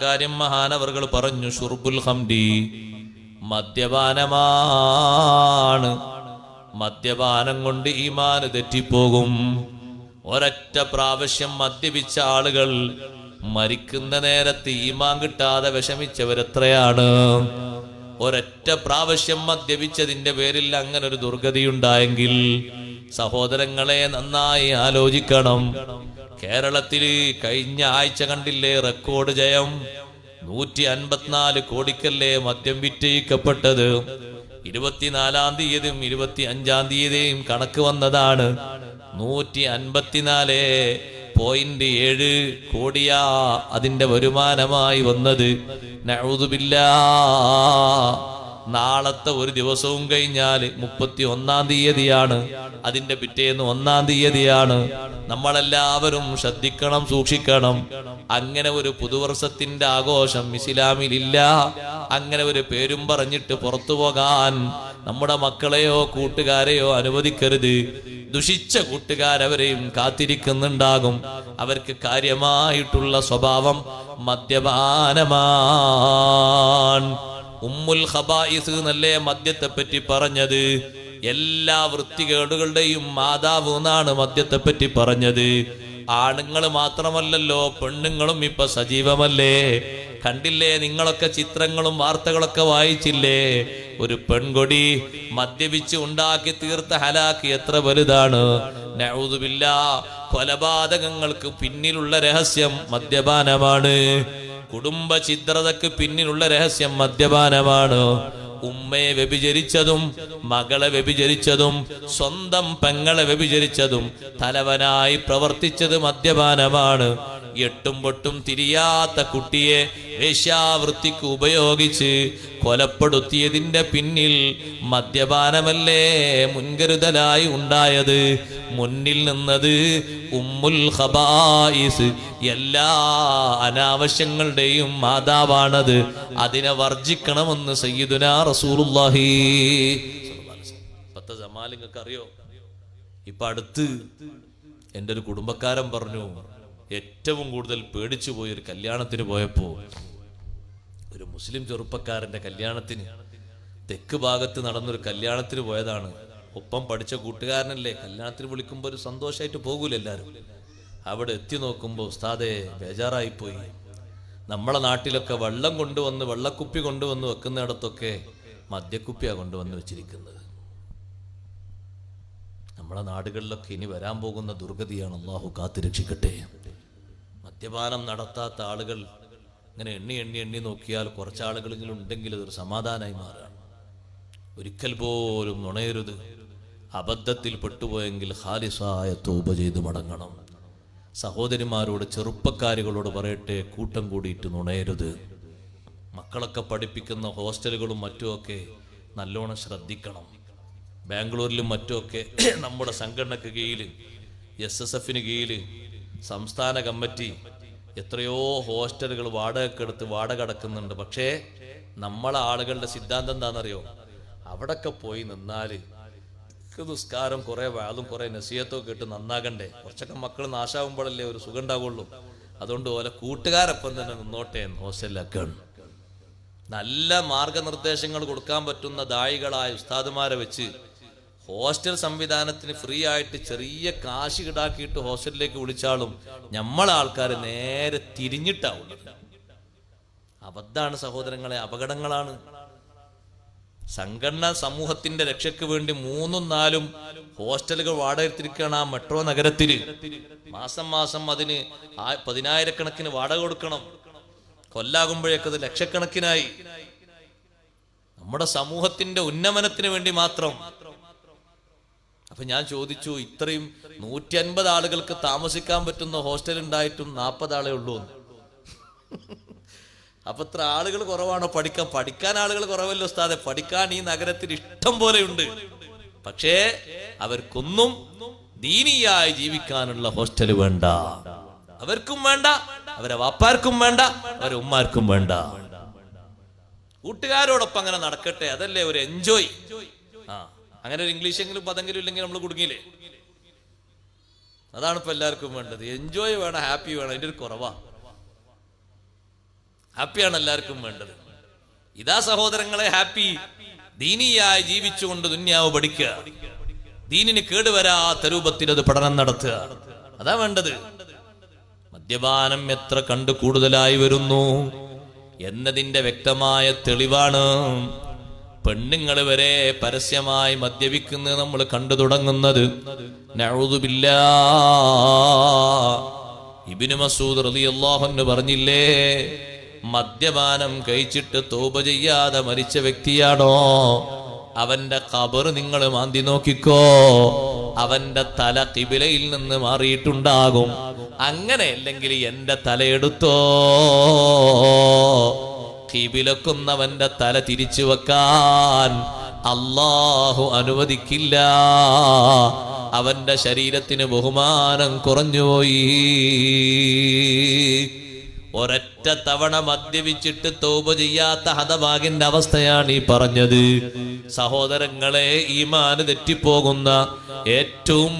കാര്യം മഹാനവറുകൾ പറഞ്ഞു, ഷുർബുൽ ഖംരി, മദ്യപാനമാണ്. മദ്യപാനം കൊണ്ട് ഈമാൻ തെറ്റിപ്പോകും. ഒരൊറ്റ പ്രാവശ്യം മദ്യപിച്ച ആളുകൾ മരിക്കുന്ന നേരത്ത് ഈമാൻ കിട്ടാതെ വിഷമിച്ചവരെത്രയാണ്. ഒരൊറ്റ പ്രാവശ്യം മദ്യപിച്ചതിന്റെ പേരിൽ അങ്ങനെ ഒരു ദുർഗതിയുണ്ടായെങ്കിൽ സഹോദരങ്ങളെ നന്നായി ആലോചിക്കണം. കേരളത്തിൽ കഴിഞ്ഞ ആഴ്ച കണ്ടില്ലേ റെക്കോർഡ് ജയം? 154 കോടിക്കല്ലേ മദ്യം വിറ്റയിക്കപ്പെട്ടത്. 24-ാം തീയതിയും 25-ാം തീയതിയും കണക്ക് വന്നതാണ്. 154.7 കോടിയാ അതിന്റെ വരുമാനമായി വന്നത്. നഊദുബില്ലാഹ്. നാളത്തെ ഒരു ദിവസവും കഴിഞ്ഞാൽ 31-ാം തീയതിയാണ്. അതിന്റെ പിറ്റേന്ന് 1-ാം തീയതിയാണ്. നമ്മളെല്ലാവരും ശ്രദ്ധിക്കണം, സൂക്ഷിക്കണം. അങ്ങനെ ഒരു പുതുവർഷത്തിന്റെ ആഘോഷം ഇസ്ലാമിലില്ല. അങ്ങനെ ഒരു പേരും പറഞ്ഞിട്ട് പുറത്തു പോകാൻ നമ്മുടെ മക്കളെയോ കൂട്ടുകാരെയോ അനുവദിക്കരുത്. ദുഷിച്ച കൂട്ടുകാരവരെയും കാത്തിരിക്കുന്നുണ്ടാകും. അവർക്ക് കാര്യമായിട്ടുള്ള സ്വഭാവം മദ്യപാനമാണ്. ഉമ്മുൽ ഖബായിസ് എന്നല്ലേ മദ്യത്തെ പറ്റി പറഞ്ഞത്? എല്ലാ വൃത്തികേടുകളുടെയും മാതാവ് എന്നാണ് മദ്യത്തെ പറ്റി പറഞ്ഞത്. ആണുങ്ങൾ മാത്രമല്ലല്ലോ, പെണ്ണുങ്ങളും ഇപ്പൊ സജീവമല്ലേ? കണ്ടില്ലേ നിങ്ങളൊക്കെ ചിത്രങ്ങളും വാർത്തകളൊക്കെ വായിച്ചില്ലേ? ഒരു പെൺകൊടി മദ്യപിച്ച് ഉണ്ടാക്കി തീർത്ത ഹലാക്ക് എത്ര വലുതാണ്. നഊദുബില്ലാഹ്. കൊലപാതകങ്ങൾക്ക് പിന്നിലുള്ള രഹസ്യം മദ്യപാനമാണ്. കുടുംബ ഛിദ്രതയ്ക്ക് പിന്നിലുള്ള രഹസ്യം മദ്യപാനമാണ്. ഉമ്മയെ വ്യഭിചരിച്ചതും മകളെ വ്യഭിചരിച്ചതും സ്വന്തം പെങ്ങളെ വ്യഭിചരിച്ചതും തലവനായി പ്രവർത്തിച്ചത് മദ്യപാനമാണ്. എട്ടും പൊട്ടും തിരിയാത്ത കുട്ടിയെ വേശ്യാവൃത്തിക്ക് ഉപയോഗിച്ച് കൊലപ്പെടുത്തിയതിന്റെ പിന്നിൽ മദ്യപാനമല്ലേ മുൻകരുതലായി ഉണ്ടായത്? മുന്നിൽ നിന്നത് ഉമ്മുൽ ഖബായിസ്, എല്ലാ അനാവശ്യങ്ങളുടെയും മാതാവാണത്. അതിനെ വർജിക്കണമെന്ന് സയ്യിദുനാ റസൂലുള്ളാഹി. ഇപ്പത്തെ ജമാൽ നിങ്ങൾക്ക് അറിയോ? ഇപ്പൊ അടുത്ത് എൻ്റെ ഒരു കുടുംബക്കാരൻ പറഞ്ഞു, ഏറ്റവും കൂടുതൽ പേടിച്ചു പോയൊരു കല്യാണത്തിന് പോയപ്പോ, ഒരു മുസ്ലിം ചെറുപ്പക്കാരന്റെ കല്യാണത്തിന്, തെക്ക് ഭാഗത്ത് നടന്നൊരു കല്യാണത്തിന് പോയതാണ്. ഒപ്പം പഠിച്ച കൂട്ടുകാരനല്ലേ, കല്യാണത്തിന് വിളിക്കുമ്പോൾ ഒരു സന്തോഷമായിട്ട് പോകൂല എല്ലാവരും. അവിടെ എത്തി നോക്കുമ്പോൾ ഉസ്താദേ ബേജാറായിപ്പോയി. നമ്മളെ നാട്ടിലൊക്കെ വെള്ളം കൊണ്ടുവന്ന്, വെള്ളക്കുപ്പി കൊണ്ടുവന്ന് വെക്കുന്നിടത്തൊക്കെ മദ്യക്കുപ്പിയാണ് കൊണ്ടുവന്ന് വെച്ചിരിക്കുന്നത്. നമ്മളെ നാടുകളിലൊക്കെ ഇനി വരാൻ പോകുന്ന ദുർഗതിയാണ്. അല്ലാഹു കാത്തുരക്ഷിക്കട്ടെ. മദ്യപാനം നടത്താത്ത ആളുകൾ ഇങ്ങനെ എണ്ണി എണ്ണി എണ്ണി നോക്കിയാൽ കുറച്ചാളുകളെങ്കിലും ഉണ്ടെങ്കിൽ അതൊരു സമാധാനമായി മാറുകയാണ്. ഒരിക്കൽ പോലും നുണയരുത്. അബദ്ധത്തിൽ പെട്ടുപോയെങ്കിൽ ഖാലിസായ തൗബ ചെയ്ത് മടങ്ങണം. സഹോദരിമാരോട്, ചെറുപ്പക്കാരികളോട് പറയട്ടെ, കൂട്ടം കൂടിയിട്ട് നുണയരുത്. മക്കളൊക്കെ പഠിപ്പിക്കുന്ന ഹോസ്റ്റലുകളും മറ്റുമൊക്കെ നല്ലോണം ശ്രദ്ധിക്കണം. ബാംഗ്ലൂരിലും മറ്റുമൊക്കെ നമ്മുടെ സംഘടനയ്ക്ക് കീഴിൽ, SSFന് കീഴിൽ സംസ്ഥാന കമ്മിറ്റി എത്രയോ ഹോസ്റ്റലുകൾ വാടകയ്ക്കെടുത്ത് വാടക അടക്കുന്നുണ്ട്. പക്ഷേ നമ്മളെ ആളുകളുടെ സിദ്ധാന്തം എന്താണെന്നറിയോ? അവിടൊക്കെ പോയി നിന്നാൽ നിസ്കാരം കുറെ വാതും കുറെ നസീഹത്തൊക്കെ കേട്ട് നന്നാകണ്ടേ. കുറച്ചൊക്കെ മക്കൾ നാശാവുമ്പോഴല്ലേ ഒരു സുഖം ഉണ്ടാവുള്ളൂ. അതുകൊണ്ട് പോലെ കൂട്ടുകാരൊപ്പം തന്നെ നിന്നോട്ടെ എന്ന് ഹോസ്റ്റലിലൊക്കെയാണ്. നല്ല മാർഗനിർദ്ദേശങ്ങൾ കൊടുക്കാൻ പറ്റുന്ന ദായികളായ ഉസ്താദുമാരെ വെച്ച് ഹോസ്റ്റൽ സംവിധാനത്തിന് ഫ്രീ ആയിട്ട് ചെറിയ കാശ് ഈടാക്കിയിട്ട് ഹോസ്റ്റലിലേക്ക് വിളിച്ചാലും നമ്മളെ ആൾക്കാർ നേരെ തിരിഞ്ഞിട്ടാവുള്ളത്. അബദ്ധാണ് സഹോദരങ്ങളെ, അപകടങ്ങളാണ്. സംഘടന സമൂഹത്തിന്റെ രക്ഷയ്ക്ക് വേണ്ടി 3-4 ഹോസ്റ്റലുകൾ വാടകത്തിരിക്കുകയാണ് ആ മെട്രോ നഗരത്തിൽ. മാസം മാസം അതിന് 10,000-കണക്കിന് വാടക കൊടുക്കണം. കൊല്ലാകുമ്പോഴേക്കത് ലക്ഷക്കണക്കിനായി. നമ്മുടെ സമൂഹത്തിന്റെ ഉന്നമനത്തിന് വേണ്ടി മാത്രം. അപ്പൊ ഞാൻ ചോദിച്ചു, ഇത്രയും 150 ആളുകൾക്ക് താമസിക്കാൻ പറ്റുന്ന ഹോസ്റ്റൽ ഉണ്ടായിട്ടും 40 ആളേ ഉള്ളൂ. അപ്പൊ ഇത്ര ആളുകൾ കുറവാണോ? പഠിക്കാൻ ആളുകൾ കുറവല്ലോ ഉസ്താദെ. പഠിക്കാൻ ഈ നഗരത്തിൽ ഇഷ്ടം പോലെയുണ്ട്. പക്ഷേ അവർക്കൊന്നും ദീനിയായി ജീവിക്കാനുള്ള ഹോസ്റ്റൽ വേണ്ട. അവർക്കും വേണ്ട, അവരെ വാപ്പാർക്കും വേണ്ട, അവരെ ഉമ്മാർക്കും വേണ്ട. കൂട്ടുകാരോടൊപ്പം അങ്ങനെ നടക്കട്ടെ, അതല്ലേ ഒരു എൻജോയ്. അങ്ങനെ ഒരു ഇംഗ്ലീഷെങ്കിലും പതെങ്കിലും ഇല്ലെങ്കിൽ നമ്മൾ കുടുങ്ങിയില്ലേ? അതാണ് ഇപ്പൊ എല്ലാവർക്കും വേണ്ടത്. എൻജോയ് വേണം, ഹാപ്പി വേണം. അതിന്റെ ഒരു കുറവാ. ഹാപ്പിയാണ് എല്ലാവർക്കും വേണ്ടത്. ഇതാ സഹോദരങ്ങളെ ഹാപ്പി. ദീനിയായി ജീവിച്ചുകൊണ്ട് ദുന്യാവ് പഠിക്കുക, ദീനിന് കേടുവരാത്ത രൂപത്തിൽ അത് പഠനം നടത്തുക, അതാ വേണ്ടത്. മദ്യപാനം എത്ര കണ്ടു കൂടുതലായി വരുന്നു എന്നതിന്റെ വ്യക്തമായ തെളിവാണ് പെണ്ണുങ്ങൾ വരെ പരസ്യമായി മദ്യപിക്കുന്നത് നമ്മൾ കണ്ടു തുടങ്ങുന്നത്. നഊദു ബില്ലാഹ്. ഇബ്നു മസ്ഊദ് റളിയല്ലാഹു അൻഹു പറഞ്ഞില്ലേ, മദ്യപാനം കഴിച്ചിട്ട് തൗബ ചെയ്യാതെ മരിച്ച വ്യക്തിയാണോ അവന്റെ ഖബർ നിങ്ങൾ മാന്തി നോക്കിക്കോ, അവന്റെ തല ഖിബിലയിൽ നിന്ന് മാറിയിട്ടുണ്ടാകും. അങ്ങനെയല്ലെങ്കിൽ എന്റെ തലയെടുത്തോ, ഖിബിലക്കുന്നവന്റെ തല തിരിച്ചു വെക്കാൻ അല്ലാഹു അനുവദിക്കില്ല. അവന്റെ ശരീരത്തിന് ബഹുമാനം കുറഞ്ഞുപോയി. ഒരൊറ്റ തവണ മദ്യപിച്ചിട്ട് തൗബ ചെയ്യാത്ത ഹതഭാഗ്യന്റെ അവസ്ഥയാണ് ഈ പറഞ്ഞത്. സഹോദരങ്ങളെ, ഈമാന് തെറ്റിപ്പോകുന്ന ഏറ്റവും